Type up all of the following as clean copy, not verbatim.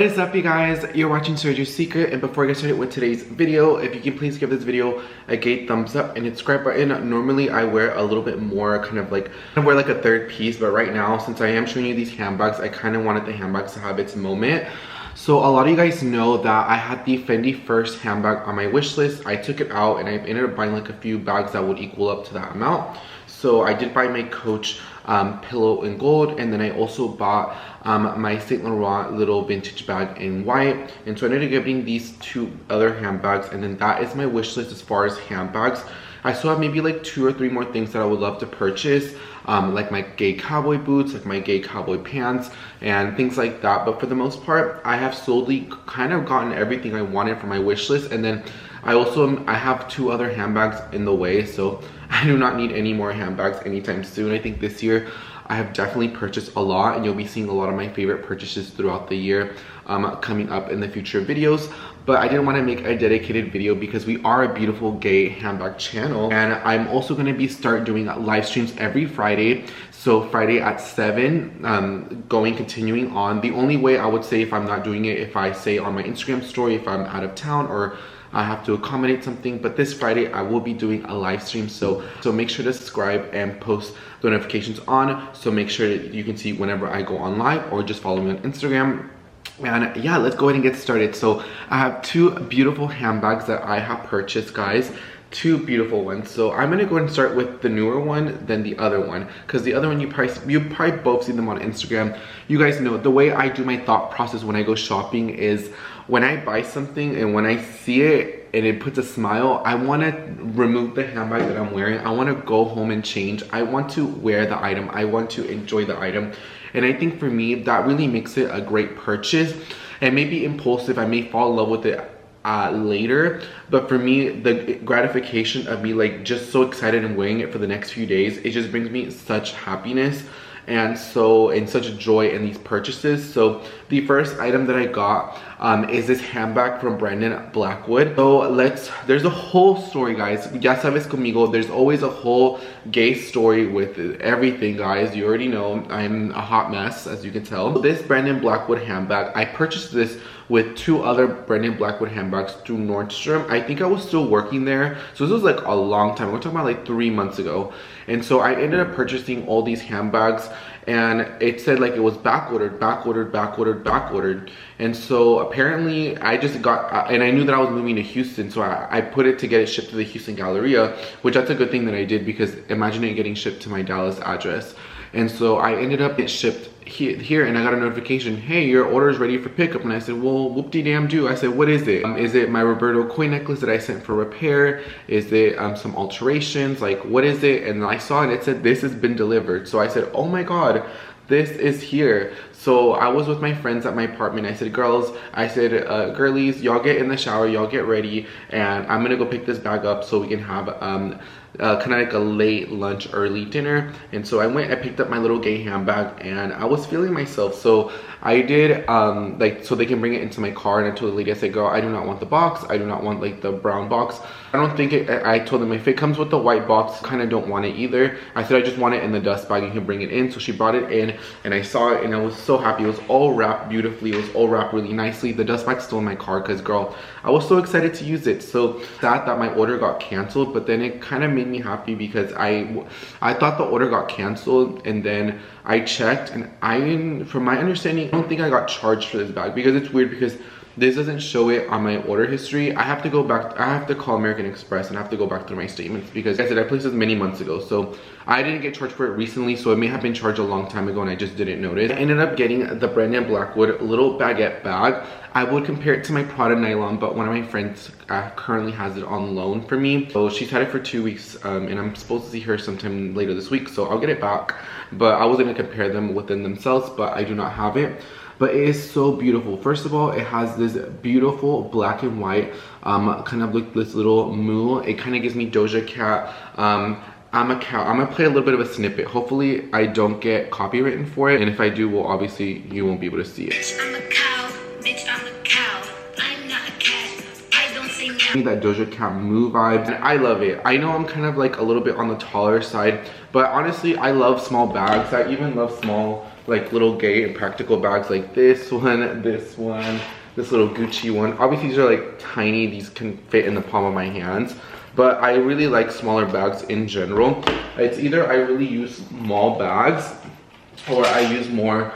What is up, you guys? You're watching Sergio's Secret, and before I get started with today's video, if you can please give this video a great thumbs up and subscribe button. Normally I wear a little bit more, I wear like a third piece, but right now, since I am showing you these handbags, I kind of wanted the handbags to have its moment. So a lot of you guys know that I had the Fendi First handbag on my wish list. I took it out and I ended up buying like a few bags that would equal up to that amount. So I did buy my Coach pillow in gold, and then I also bought my Saint Laurent little vintage bag in white. And so I ended up getting these two other handbags, and then that is my wish list as far as handbags. I still have maybe like 2 or 3 more things that I would love to purchase, like my gay cowboy boots, like my gay cowboy pants, and things like that. But for the most part, I have slowly kind of gotten everything I wanted for my wish list. And then I have 2 other handbags in the way, so I do not need any more handbags anytime soon. I think this year I have definitely purchased a lot, and you'll be seeing a lot of my favorite purchases throughout the year coming up in the future videos. But I didn't want to make a dedicated video because we are a beautiful gay handbag channel, and I'm also going to start doing live streams every Friday. So Friday at 7, continuing on. The only way I would say if I'm not doing it, if I say on my Instagram story if I'm out of town or I have to accommodate something. But this Friday I will be doing a live stream, so make sure to subscribe and post the notifications on, so make sure that you can see whenever I go on live, or just follow me on Instagram. And yeah, let's go ahead and get started. So I have 2 beautiful handbags that I have purchased, guys. 2 beautiful ones. So I'm gonna go ahead and start with the newer one, then the other one, because the other one you probably both see them on Instagram. You guys know the way I do my thought process when I go shopping is when I buy something and when I see it and it puts a smile, I want to remove the handbag that I'm wearing. I want to go home and change. I want to wear the item. I want to enjoy the item. And I think for me, that really makes it a great purchase. And maybe impulsive, I may fall in love with it later, but for me, the gratification of me like just so excited and wearing it for the next few days, it just brings me such happiness and such joy in these purchases. So the first item that I got is this handbag from Blackwood. So there's a whole story, guys. Ya sabes conmigo, there's always a whole gay story with everything, guys. You already know I'm a hot mess, as you can tell. This Blackwood handbag, I purchased this with 2 other Blackwood handbags through Nordstrom. I think I was still working there, so this was like a long time. We're talking about like 3 months ago. And so I ended up purchasing all these handbags, and it said like it was back ordered. And so apparently I just got, and I knew that I was moving to Houston, so I put it to get it shipped to the Houston Galleria, which that's a good thing that I did, because imagine it getting shipped to my Dallas address. And so I ended up getting shipped here, and I got a notification, hey, your order is ready for pickup. And I said, well, whoop-de-damn-do. I said, what is it? Is it my Roberto Coy necklace that I sent for repair? Is it some alterations? Like, what is it? And I saw it, it said, this has been delivered. So I said, oh my God, this is here. So I was with my friends at my apartment. I said, girls, girlies, y'all get in the shower, y'all get ready, and I'm gonna go pick this bag up so we can have kind of like a late lunch, early dinner. And so I picked up my little gay handbag, and I was feeling myself. So I did so they can bring it into my car, and I told the lady, I said, girl, I do not want the box. I do not want like the brown box. I told them if it comes with the white box, kind of don't want it either. I said I just want it in the dust bag, you can bring it in. So she brought it in, and I saw it, and I was so happy. It was all wrapped beautifully. It was all wrapped really nicely. The dust bag's still in my car because, girl, I was so excited to use it. So sad that my order got canceled, but then it kind of made me happy because I thought the order got canceled, and then I checked, and from my understanding, I don't think I got charged for this bag, because it's weird because this doesn't show it on my order history. I have to go back, I have to call American Express and I have to go back through my statements, because like I said, I placed this many months ago, so I didn't get charged for it recently, so it may have been charged a long time ago and I just didn't notice. I ended up getting the Blackwood little baguette bag. I would compare it to my Prada nylon, but one of my friends currently has it on loan for me. So she's had it for 2 weeks, and I'm supposed to see her sometime later this week, so I'll get it back. But I was gonna compare them within themselves, but I do not have it. But it is so beautiful. First of all, it has this beautiful black and white, kind of like this little moo. It kind of gives me Doja Cat. I'm a cow. I'm gonna play a little bit of a snippet. Hopefully I don't get copywritten for it. And if I do, well, obviously you won't be able to see it. Bitch, I'm a cow. Bitch, I'm a cow. I'm not a cat. I don't say no. That Doja Cat Moo vibes, and I love it. I know I'm kind of like a little bit on the taller side, but honestly I love small bags. I even love small like little gay and practical bags like this one, this little Gucci one. Obviously these are like tiny, these can fit in the palm of my hands, but I really like smaller bags in general. It's either I really use small bags or I use more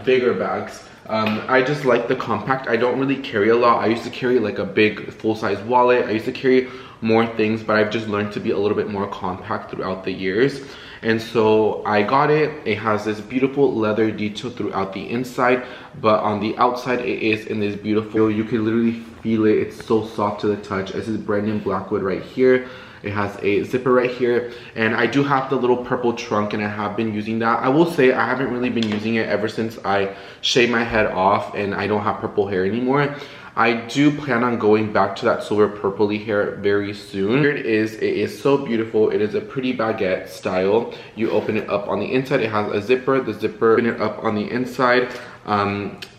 bigger bags. I just like the compact. I don't really carry a lot. I used to carry like a big full-size wallet. I used to carry more things, but I've just learned to be a little bit more compact throughout the years. And so I got it. It has this beautiful leather detail throughout the inside, but on the outside it is in this beautiful, you can literally feel it. It's so soft to the touch. This is brand Blackwood right here. It has a zipper right here, and I do have the little purple trunk, and I have been using that. I will say I haven't really been using it ever since I shaved my head off and I don't have purple hair anymore. I do plan on going back to that silver purpley hair very soon. Here it is so beautiful. It is a pretty baguette style. You open it up on the inside, it has a zipper. The zipper, open it up on the inside.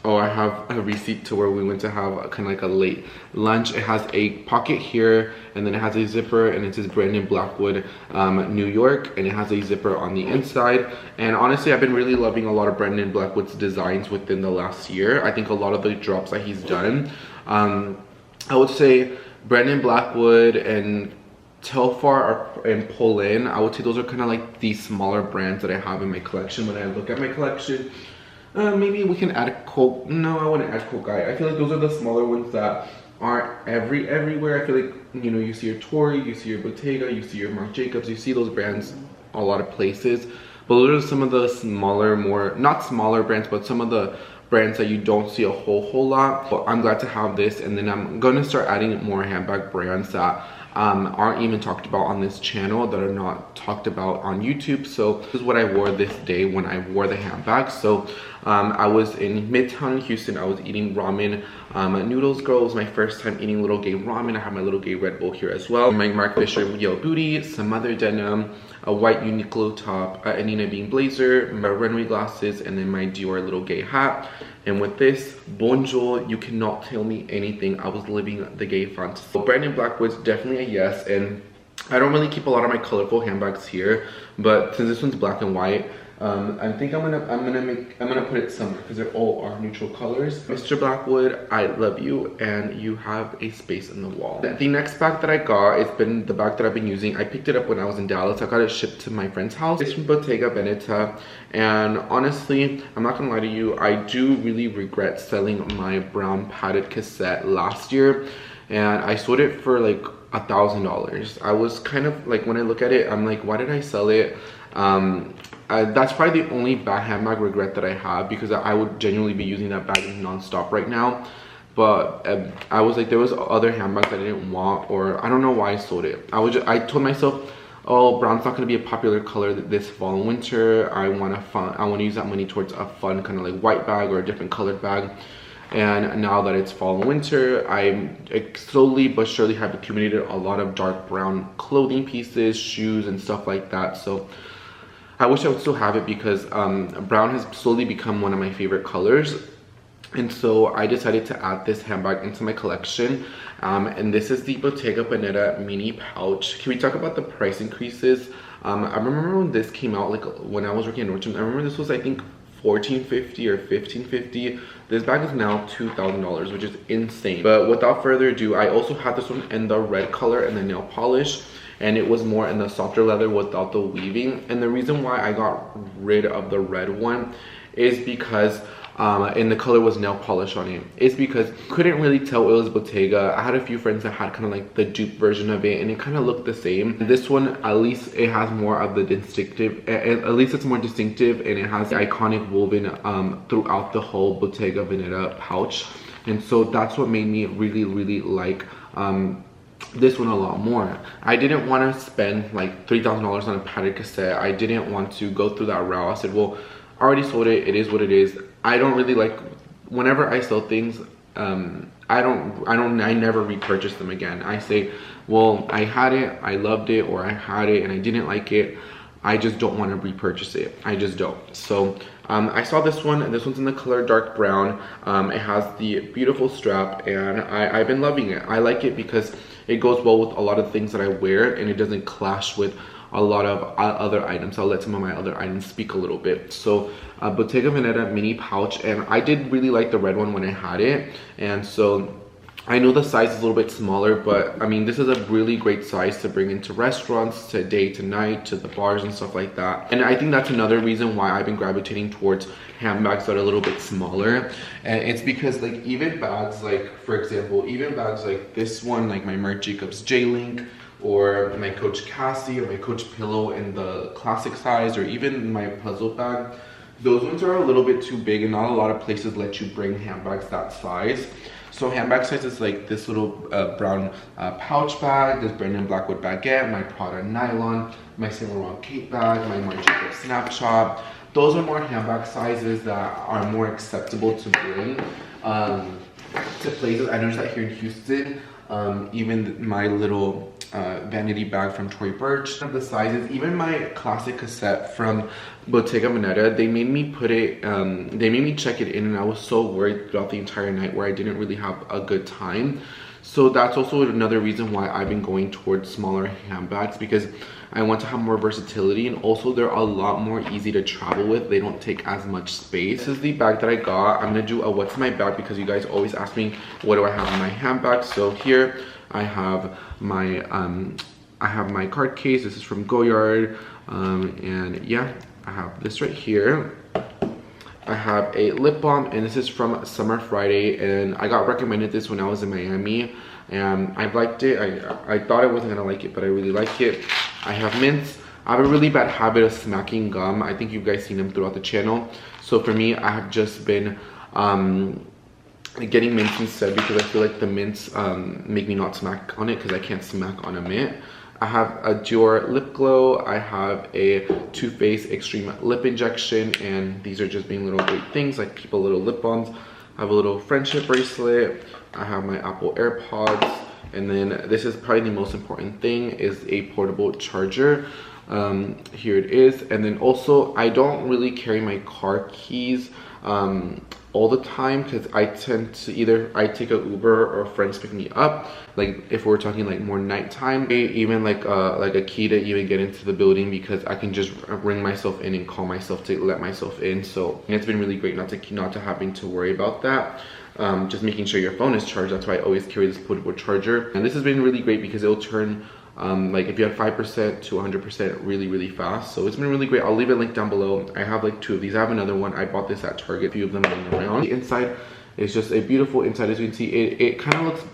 Oh, I have a receipt to where we went to have kind of like a late lunch. It has a pocket here, and then it has a zipper, and it says brand Blackwood, New York, and it has a zipper on the inside. And honestly, I've been really loving a lot of Brandon Blackwood's designs within the last year. I think a lot of the drops that he's done, I would say Brandon Blackwood and Telfar and Pull-In, I would say those are kind of like the smaller brands that I have in my collection. When I look at my collection, maybe we can add Coke. No, I wouldn't add Coke Guy. I feel like those are the smaller ones that aren't everywhere. I feel like, you know, you see your Tory, you see your Bottega, you see your Marc Jacobs, you see those brands a lot of places. But those are some of the smaller, more, not smaller brands, but some of the brands that you don't see a whole lot. But I'm glad to have this, and then I'm gonna start adding more handbag brands that aren't even talked about on this channel, that are not talked about on YouTube. So this is what I wore this day when I wore the handbag. So I was in Midtown Houston. I was eating ramen noodles, girl. It was my first time eating little gay ramen. I have my little gay Red Bull here as well. My Marc Fisher Yo Booty, some other denim, a white Uniqlo top, a Nina Bean blazer, my runway glasses, and then my Dior little gay hat. And with this, bonjour, you cannot tell me anything. I was living the gay fantasy. So Brandon Blackwood's definitely a yes, and I don't really keep a lot of my colorful handbags here, but since this one's black and white, I think I'm gonna put it somewhere because they all are neutral colors. Mr. Blackwood, I love you, and you have a space in the wall. The next bag that I got, it's been the bag that I've been using. I picked it up when I was in Dallas. I got it shipped to my friend's house. It's from Bottega Veneta, and honestly, I'm not gonna lie to you, I do really regret selling my brown padded cassette last year, and I sold it for like $1,000. I was kind of like, when I look at it, I'm like, why did I sell it? That's probably the only bag handbag regret that I have, because I would genuinely be using that bag non-stop right now. But I was like, there was other handbags that I didn't want, or I don't know why I sold it. I told myself, oh, brown's not going to be a popular color this fall and winter. I want to use that money towards a fun kind of like white bag or a different colored bag. And now that it's fall and winter, I slowly but surely have accumulated a lot of dark brown clothing pieces, shoes, and stuff like that. So I wish I would still have it, because brown has slowly become one of my favorite colors. And so I decided to add this handbag into my collection. And this is the Bottega Veneta mini pouch. Can we talk about the price increases? I remember when this came out, like when I was working at Nordstrom, I remember this was, I think, $14.50 or $15.50. This bag is now $2,000, which is insane. But without further ado, I also had this one in the red color and the nail polish, and it was more in the softer leather without the weaving. And the reason why I got rid of the red one is because and the color was nail polish on it, is because you couldn't really tell it was Bottega. I had a few friends that had kind of like the dupe version of it, and it kind of looked the same. This one, at least it has more of the distinctive, at least it's more distinctive, and it has the iconic woven throughout the whole Bottega Veneta pouch. And so that's what made me really like this one a lot more. I didn't want to spend like $3,000 on a padded cassette. I didn't want to go through that route. I said, well, I already sold it. It is what it is. I don't really like, whenever I sell things, I never repurchase them again. I say, well, I had it, I loved it, or I had it and I didn't like it. I just don't want to repurchase it. I just don't. So I saw this one, and this one's in the color dark brown. It has the beautiful strap, and I've been loving it. I like it because it goes well with a lot of things that I wear, and it doesn't clash with a lot of other items. I'll let some of my other items speak a little bit. So Bottega Veneta mini pouch, and I did really like the red one when I had it, and so I know the size is a little bit smaller, but I mean, this is a really great size to bring into restaurants, to day to night, to the bars and stuff like that. And I think that's another reason why I've been gravitating towards handbags that are a little bit smaller. And it's because like even bags, like for example, even bags like this one, like my Marc Jacobs J-Link, or my Coach Cassie, or my Coach Pillow in the classic size, or even my puzzle bag, those ones are a little bit too big, and not a lot of places let you bring handbags that size. So handbag size is like this little brown pouch bag, this Brandon Blackwood baguette, my Prada nylon, my Saint Laurent Kate bag, my Marc Jacobs Snapshot. Those are more handbag sizes that are more acceptable to bring to places. I noticed that here in Houston, even my little vanity bag from Tory Burch, the sizes, even my classic cassette from Bottega Veneta, they made me put it, they made me check it in, and I was so worried throughout the entire night where I didn't really have a good time. So that's also another reason why I've been going towards smaller handbags, because I want to have more versatility, and also they're a lot more easy to travel with. They don't take as much space. This is the bag that I got. I'm gonna do a what's in my bag, because you guys always ask me what do I have in my handbag. So here I have my card case. This is from Goyard, and yeah, I have this right here. I have a lip balm, and this is from Summer Friday, and I got recommended this when I was in Miami, and I liked it. I thought I wasn't gonna like it, but I really like it. I have mints. I have a really bad habit of smacking gum. I think you guys seen them throughout the channel. So for me, I have just been getting mints instead, because I feel like the mints make me not smack on it, because I can't smack on a mint. I have a Dior lip glow. I have a Too Faced Extreme Lip Injection, and these are just being little great things, like keep a little lip balms. I have a little friendship bracelet. I have my Apple AirPods, and then this is probably the most important thing, is a portable charger. Here it is. And then also, I don't really carry my car keys all the time, because I tend to either I take a Uber or friends pick me up, like if we're talking like more nighttime, even like a key to even get into the building, because I can just ring myself in and call myself to let myself in. So it's been really great not to having to worry about that. Just making sure your phone is charged. That's why I always carry this portable charger, and this has been really great because it'll turn like if you have 5% to 100% really fast. So it's been really great. I'll leave a link down below. I have like 2 of these. I have another one. I bought this at Target, a few of them laying around. The inside is just a beautiful inside. As you can see, it kind of looks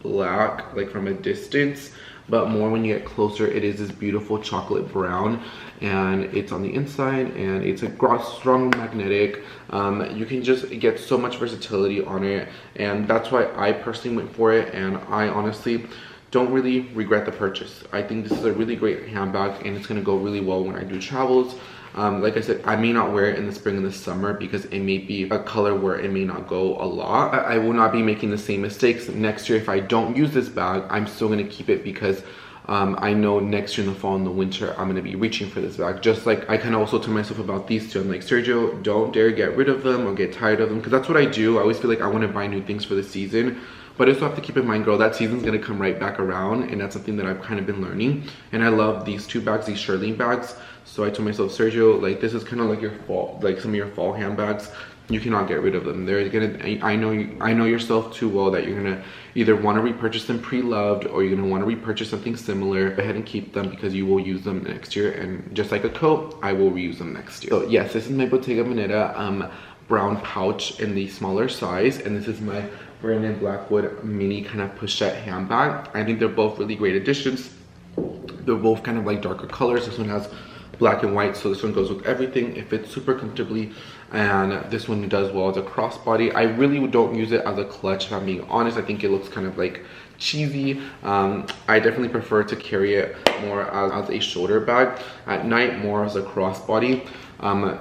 black like from a distance, but more when you get closer, it is this beautiful chocolate brown, and it's on the inside, and it's a strong magnetic. You can just get so much versatility on it, and that's why I personally went for it, and I honestly don't really regret the purchase. I think this is a really great handbag, and it's gonna go really well when I do travels. Like I said, I may not wear it in the spring and the summer, because it may be a color where it may not go a lot. I will not be making the same mistakes next year. If I don't use this bag, I'm still gonna keep it, because I know next year in the fall and the winter, I'm gonna be reaching for this bag. Just like I kind of also told myself about these two. I'm like, Sergio, don't dare get rid of them or get tired of them, because that's what I do. I always feel like I wanna buy new things for the season. But I also have to keep in mind, girl, that season's gonna come right back around, and that's something that I've kind of been learning. And I love these 2 bags, these Shirley bags. So I told myself, Sergio, like this is kind of like your fall, like some of your fall handbags. You cannot get rid of them. They're gonna. I know yourself too well that you're gonna either want to repurchase them pre-loved, or you're gonna want to repurchase something similar. Go ahead and keep them, because you will use them next year. And just like a coat, I will reuse them next year. So yes, this is my Bottega Veneta brown pouch in the smaller size, and this is my Brandon Blackwood mini kind of pochette handbag. I think they're both really great additions. They're both kind of like darker colors. This one has black and white, so this one goes with everything. It fits super comfortably, and this one does well as a crossbody. I really don't use it as a clutch, if I'm being honest. I think it looks kind of like cheesy. I definitely prefer to carry it more as a shoulder bag. At night, more as a crossbody.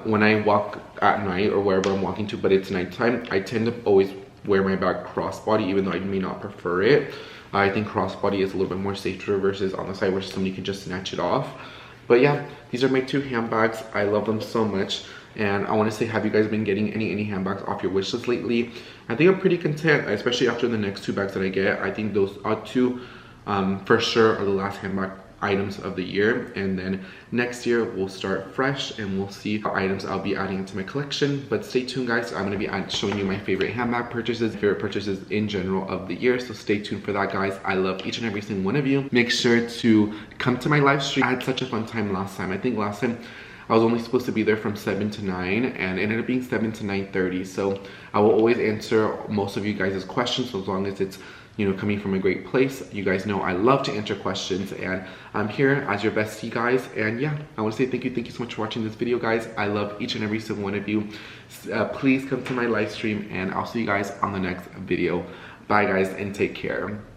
When I walk at night or wherever I'm walking to, but it's nighttime, I tend to always wear my bag crossbody, even though I may not prefer it. I think crossbody is a little bit more safer versus on the side where somebody can just snatch it off. But yeah, these are my 2 handbags. I love them so much. And I want to say, have you guys been getting any handbags off your wish list lately? I think I'm pretty content, especially after the next 2 bags that I get. I think those are 2 for sure are the last handbag items of the year, and then next year we'll start fresh and we'll see what items I'll be adding into my collection. But stay tuned, guys. I'm going to be showing you my favorite handbag purchases, favorite purchases in general of the year, so stay tuned for that, guys. I love each and every single one of you. Make sure to come to my live stream. I had such a fun time last time. I think last time I was only supposed to be there from 7 to 9 and it ended up being 7 to 9:30. So I will always answer most of you guys' questions, so as long as it's, you know, coming from a great place. You guys know I love to answer questions, and I'm here as your bestie, guys. And yeah, I want to say thank you so much for watching this video, guys. I love each and every single one of you. Please come to my live stream, and I'll see you guys on the next video. Bye, guys, and take care.